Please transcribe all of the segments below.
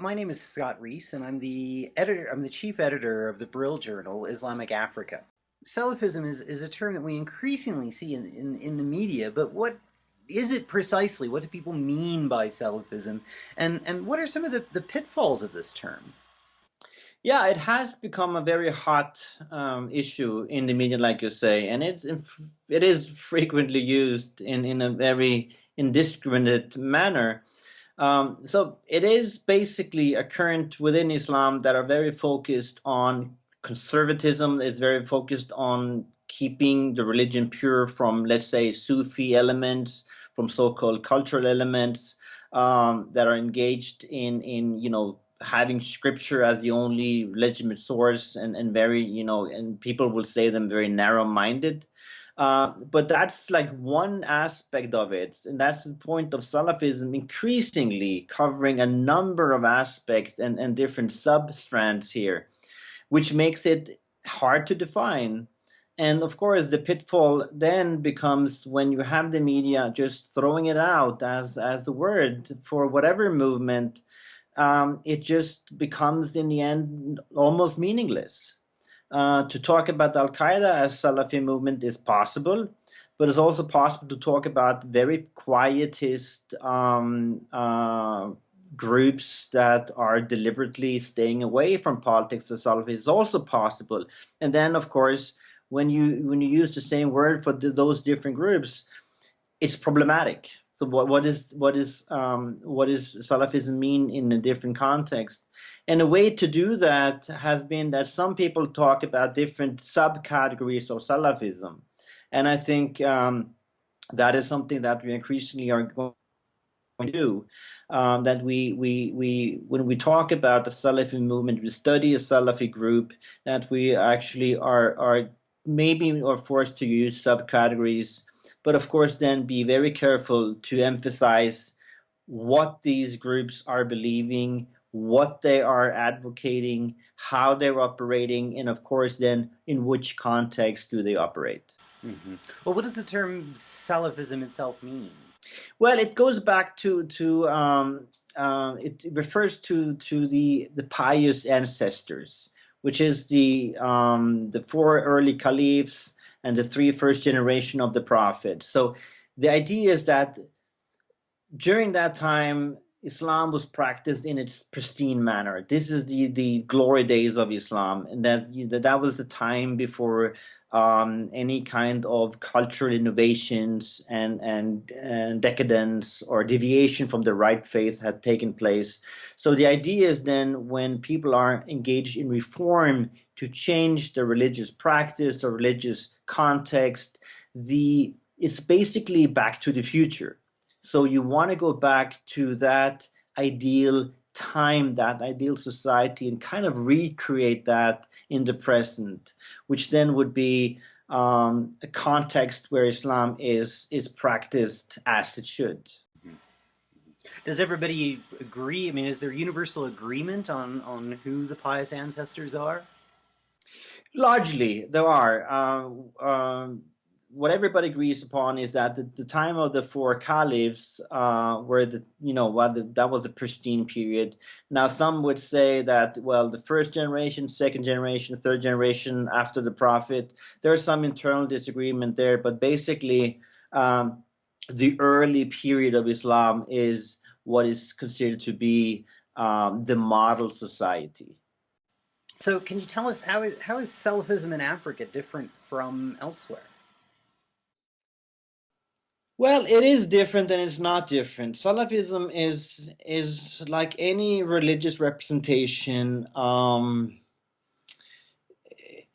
My name is Scott Reese, and I'm the editor. I'm the chief editor of the Brill journal, Islamic Africa. Salafism is a term that we increasingly see in the media, but what is it precisely? What do people mean by Salafism? And what are some of the pitfalls of this term? Yeah, it has become a very hot issue in the media, like you say, and it is frequently used in a very indiscriminate manner. So it is basically a current within Islam that are very focused on conservatism, is very focused on keeping the religion pure from, let's say, Sufi elements, from so-called cultural elements that are engaged in having scripture as the only legitimate source, and very, and people will say them very narrow-minded. But that's like one aspect of it, and that's the point of Salafism increasingly covering a number of aspects and different sub-strands here, which makes it hard to define. And of course, the pitfall then becomes when you have the media just throwing it out as a word for whatever movement. It just becomes in the end almost meaningless. To talk about Al Qaeda as Salafi movement is possible, but it's also possible to talk about very quietist groups that are deliberately staying away from politics as Salafi is also possible. And then, of course, when you use the same word for those different groups, it's problematic. So what is Salafism mean in a different context? And a way to do that has been that some people talk about different subcategories of Salafism, and I think that is something that we increasingly are going to do. That we when we talk about the Salafi movement, we study a Salafi group, that we actually are maybe are forced to use subcategories. But of course, then be very careful to emphasize what these groups are believing, what they are advocating, how they're operating, and of course, then in which context do they operate. Mm-hmm. Well, what does the term Salafism itself mean? Well, it goes back to it refers to the pious ancestors, which is the four early caliphs and the three first generation of the Prophet. So the idea is that during that time, Islam was practiced in its pristine manner. This is the glory days of Islam, and that was the time before any kind of cultural innovations and decadence or deviation from the right faith had taken place. So the idea is then, when people are engaged in reform to change the religious practice or religious context, it's basically back to the future. So you want to go back to that ideal time, that ideal society, and kind of recreate that in the present, which then would be a context where Islam is practiced as it should. Does everybody agree? I mean, is there universal agreement on who the pious ancestors are? Largely, there are. What everybody agrees upon is that the time of the four caliphs were that was a pristine period. Now, some would say that, well, the first generation, second generation, third generation after the Prophet, there's some internal disagreement there, but basically, the early period of Islam is what is considered to be the model society. So can you tell us how is Salafism in Africa different from elsewhere? Well, it is different and it's not different. Salafism is like any religious representation.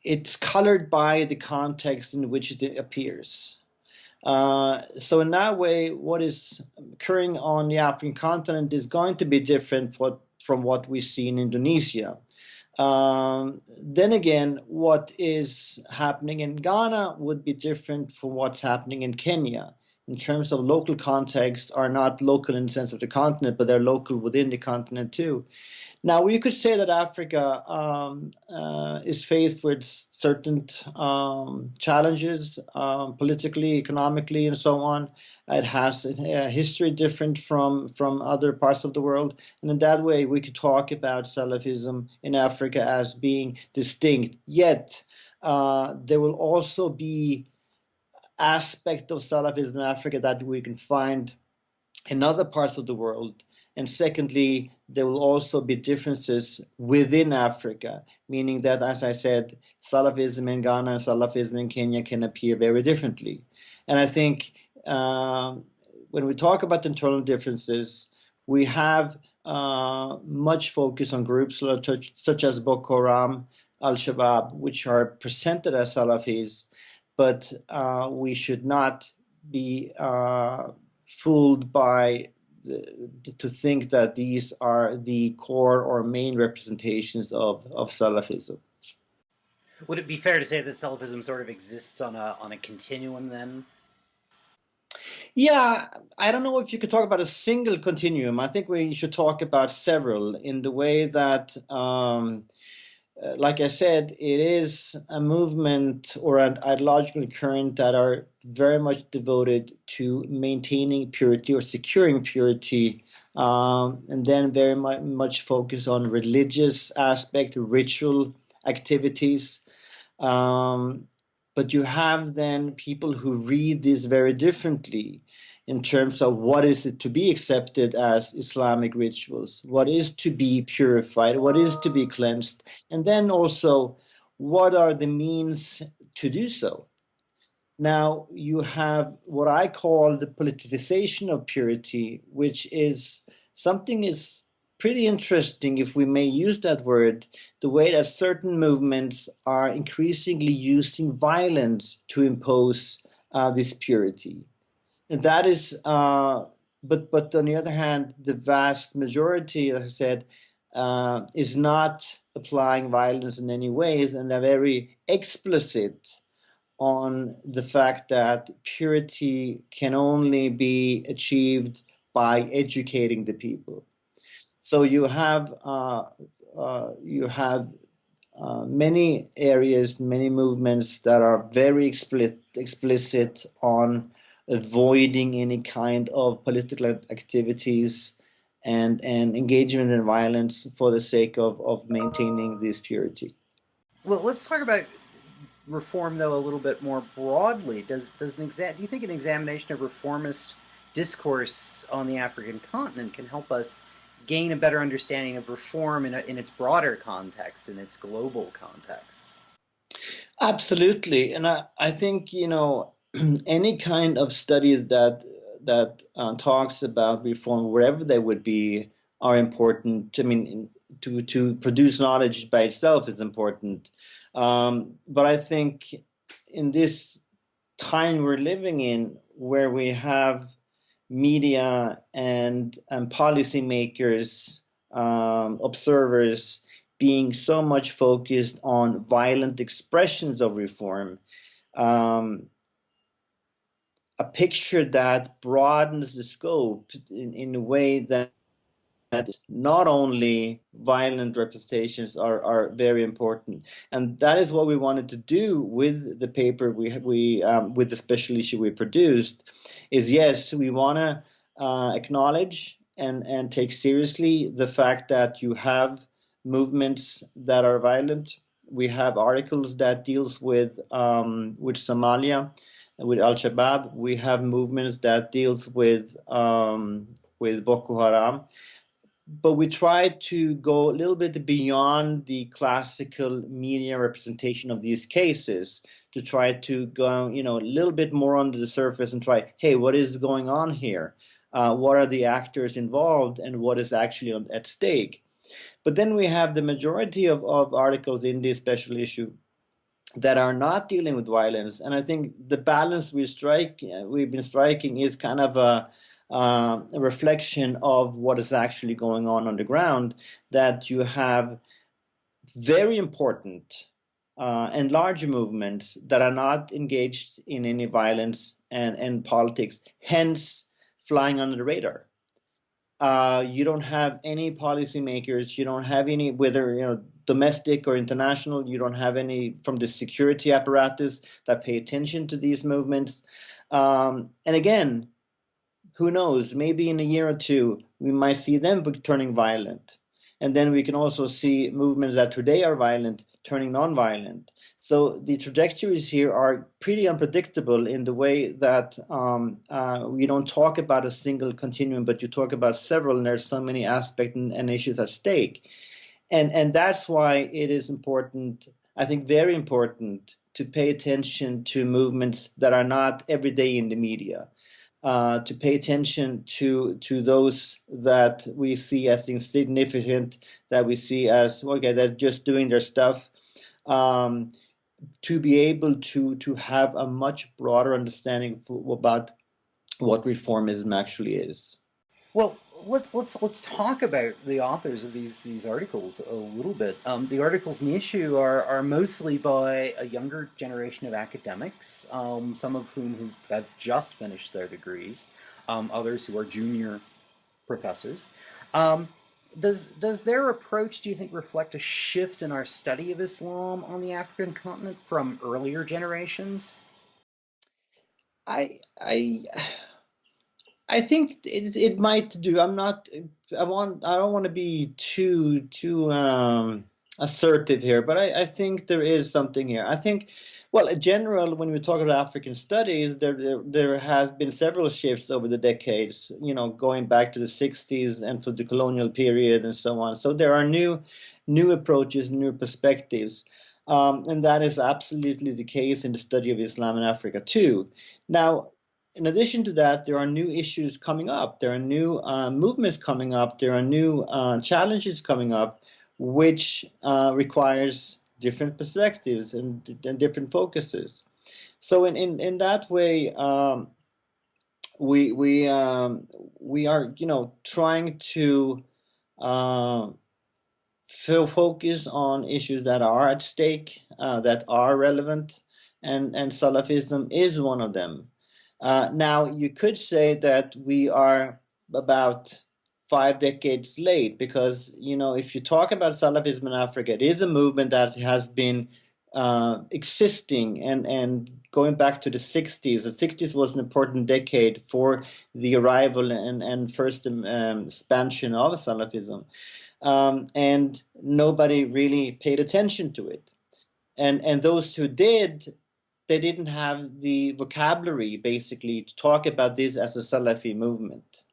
It's colored by the context in which it appears. So in that way, what is occurring on the African continent is going to be different from what we see in Indonesia. Then again, what is happening in Ghana would be different from what's happening in Kenya. in terms of local context, are not local in the sense of the continent, but they're local within the continent too. Now, we could say that Africa is faced with certain challenges, politically, economically, and so on. It has a history different from other parts of the world. And in that way, we could talk about Salafism in Africa as being distinct. Yet, there will also be aspect of Salafism in Africa that we can find in other parts of the world. And secondly, there will also be differences within Africa, meaning that, as I said, Salafism in Ghana and Salafism in Kenya can appear very differently. And I think when we talk about internal differences, we have much focus on groups such as Boko Haram, Al-Shabaab, which are presented as Salafis, but we should not be fooled by to think that these are the core or main representations of Salafism. Would it be fair to say that Salafism sort of exists on a continuum then? Yeah, I don't know if you could talk about a single continuum. I think we should talk about several in the way that, like I said, it is a movement or an ideological current that are very much devoted to maintaining purity or securing purity, and then very much focus on religious aspect, ritual activities. But you have then people who read this very differently in terms of what is it to be accepted as Islamic rituals, what is to be purified, what is to be cleansed, and then also what are the means to do so. Now you have what I call the politicization of purity, which is something is pretty interesting, if we may use that word, the way that certain movements are increasingly using violence to impose this purity. And that is, but on the other hand, the vast majority, as I said, is not applying violence in any ways, and they're very explicit on the fact that purity can only be achieved by educating the people. So you have many areas, many movements that are very explicit on avoiding any kind of political activities and engagement in violence for the sake of maintaining this purity. Well, let's talk about reform though a little bit more broadly. Do you think an examination of reformist discourse on the African continent can help us gain a better understanding of reform in its broader context, in its global context? Absolutely, and I think any kind of studies that talks about reform, wherever they would be, are important. I mean, to produce knowledge by itself is important, but I think in this time we're living in, where we have media and policymakers, observers being so much focused on violent expressions of reform, a picture that broadens the scope in a way that not only violent representations are very important. And that is what we wanted to do with the paper we with the special issue we produced, is yes, we want to acknowledge and take seriously the fact that you have movements that are violent. We have articles that deals with Somalia, with Al-Shabaab. We have movements that deals with Boko Haram. But we try to go a little bit beyond the classical media representation of these cases to try to go, a little bit more under the surface and try, hey, what is going on here? What are the actors involved and what is actually at stake? But then we have the majority of articles in this special issue that are not dealing with violence. And I think the balance we've been striking is kind of a reflection of what is actually going on the ground, that you have very important and larger movements that are not engaged in any violence and politics, hence flying under the radar. You don't have any policymakers, you don't have any, whether domestic or international, you don't have any from the security apparatus that pay attention to these movements. And again, who knows, maybe in a year or two, we might see them turning violent. And then we can also see movements that today are violent turning non-violent. So the trajectories here are pretty unpredictable in the way that we don't talk about a single continuum, but you talk about several, and there's so many aspects and issues at stake. And that's why it is important, I think very important, to pay attention to movements that are not every day in the media. To pay attention to those that we see as insignificant, that we see as, okay, they're just doing their stuff, to be able to have a much broader understanding about what reformism actually is. Well, let's talk about the authors of these articles a little bit. The articles in the issue are mostly by a younger generation of academics, some of whom who have just finished their degrees, others who are junior professors. Does their approach, do you think, reflect a shift in our study of Islam on the African continent from earlier generations? I think it might do. I don't want to be too assertive here, but I think there is something here. I think, well, in general, when we talk about African studies, there has been several shifts over the decades, going back to the 60s and to the colonial period and so on. So there are new approaches, new perspectives. And that is absolutely the case in the study of Islam in Africa too. Now, in addition to that, there are new issues coming up. There are new movements coming up. There are new challenges coming up, which requires different perspectives and different focuses. So in that way, we are trying to focus on issues that are at stake, that are relevant, and Salafism is one of them. Now, you could say that we are about 5 decades late because, if you talk about Salafism in Africa, it is a movement that has been existing and going back to the 60s. The 60s was an important decade for the arrival and first expansion of Salafism. And nobody really paid attention to it. And those who did, they didn't have the vocabulary, basically, to talk about this as a Salafi movement.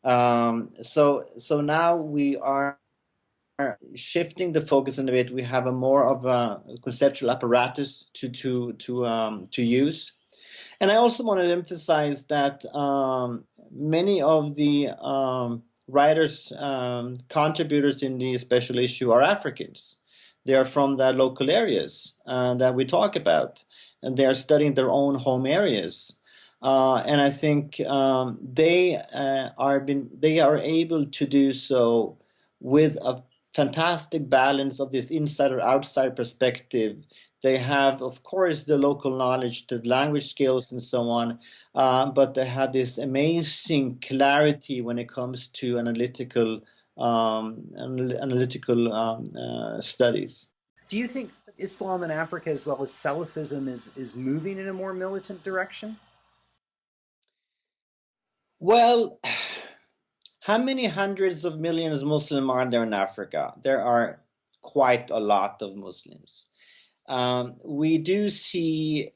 So now we are shifting the focus a bit. We have a more of a conceptual apparatus to use. And I also want to emphasize that many of the writers, contributors in the special issue are Africans. They are from their local areas that we talk about, and they are studying their own home areas. And I think they are able to do so with a fantastic balance of this inside or outside perspective. They have, of course, the local knowledge, the language skills, and so on, but they have this amazing clarity when it comes to analytical studies. Do you think Islam in Africa, as well as Salafism, is moving in a more militant direction? Well, how many hundreds of millions of Muslims are there in Africa? There are quite a lot of Muslims. We do see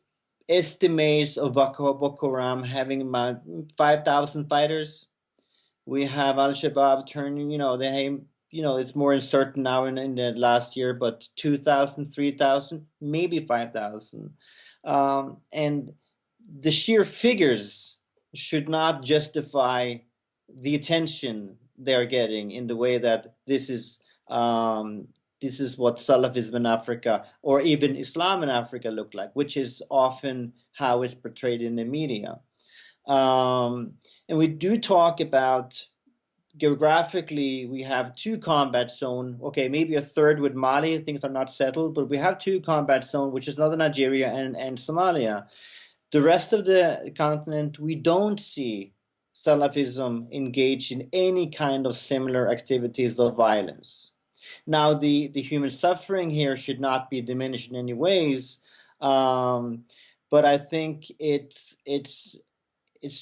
estimates of Boko Haram having about 5,000 fighters. We have Al-Shabaab turning, it's more uncertain now in the last year, but 2,000, 3,000, maybe 5,000. And the sheer figures should not justify the attention they're getting in the way that this is what Salafism in Africa or even Islam in Africa look like, which is often how it's portrayed in the media. And we do talk about geographically, we have two combat zones. Okay, maybe a third with Mali. Things are not settled, but we have two combat zones, which is northern Nigeria and Somalia. The rest of the continent, we don't see Salafism engaged in any kind of similar activities of violence. Now, the human suffering here should not be diminished in any ways, but I think it's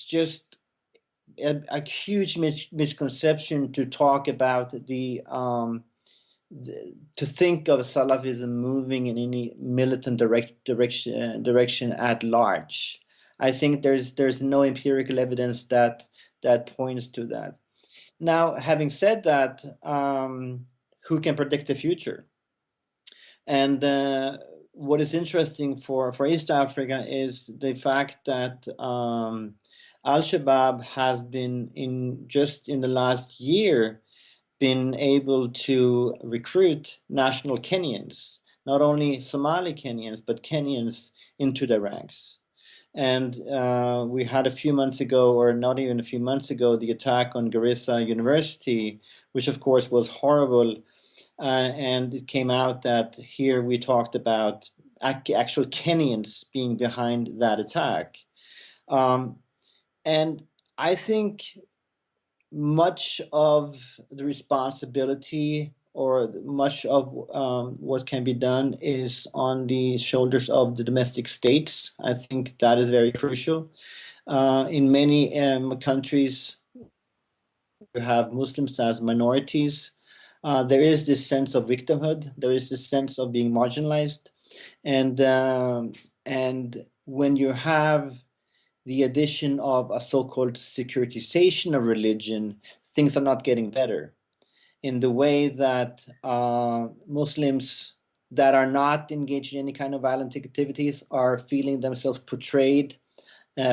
just a huge misconception to talk about to think of Salafism moving in any militant direction at large. I think there's no empirical evidence that points to that. Now, having said that, who can predict the future? And what is interesting for East Africa is the fact that Al-Shabaab has been just in the last year been able to recruit national Kenyans, not only Somali Kenyans, but Kenyans into the ranks. And we had a few months ago, or not even a few months ago, the attack on Garissa University, which of course was horrible. And it came out that here we talked about actual Kenyans being behind that attack. And I think much of the responsibility or much of what can be done is on the shoulders of the domestic states. I think that is very crucial. In many countries, you have Muslims as minorities. There is this sense of victimhood. There is this sense of being marginalized. And when you have the addition of a so-called securitization of religion, things are not getting better in the way that Muslims that are not engaged in any kind of violent activities are feeling themselves portrayed,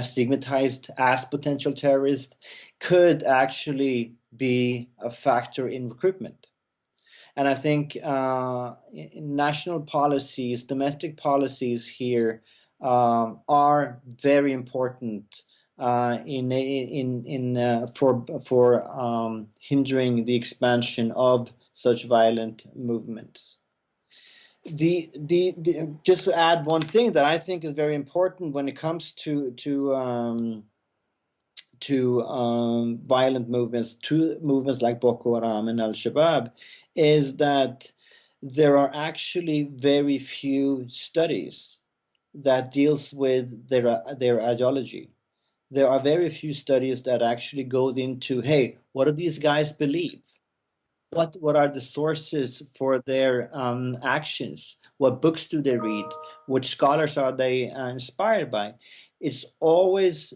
stigmatized as potential terrorists, could actually be a factor in recruitment. And I think national policies, domestic policies here are very important for hindering the expansion of such violent movements. Just to add one thing that I think is very important when it comes to violent movements, to movements like Boko Haram and Al-Shabaab, is that there are actually very few studies that deals with their ideology. There are very few studies that actually goes into, hey, what do these guys believe? What are the sources for their actions? What books do they read? Which scholars are they inspired by? It's always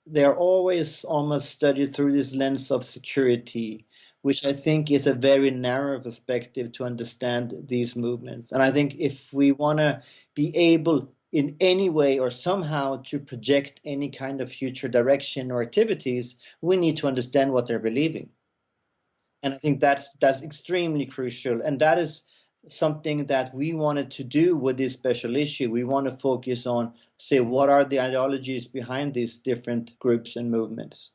they're always almost studied through this lens of security, which I think is a very narrow perspective to understand these movements. And I think if we want to be able in any way or somehow to project any kind of future direction or activities, we need to understand what they're believing. And I think that's extremely crucial. And that is something that we wanted to do with this special issue. We want to focus on, say, what are the ideologies behind these different groups and movements.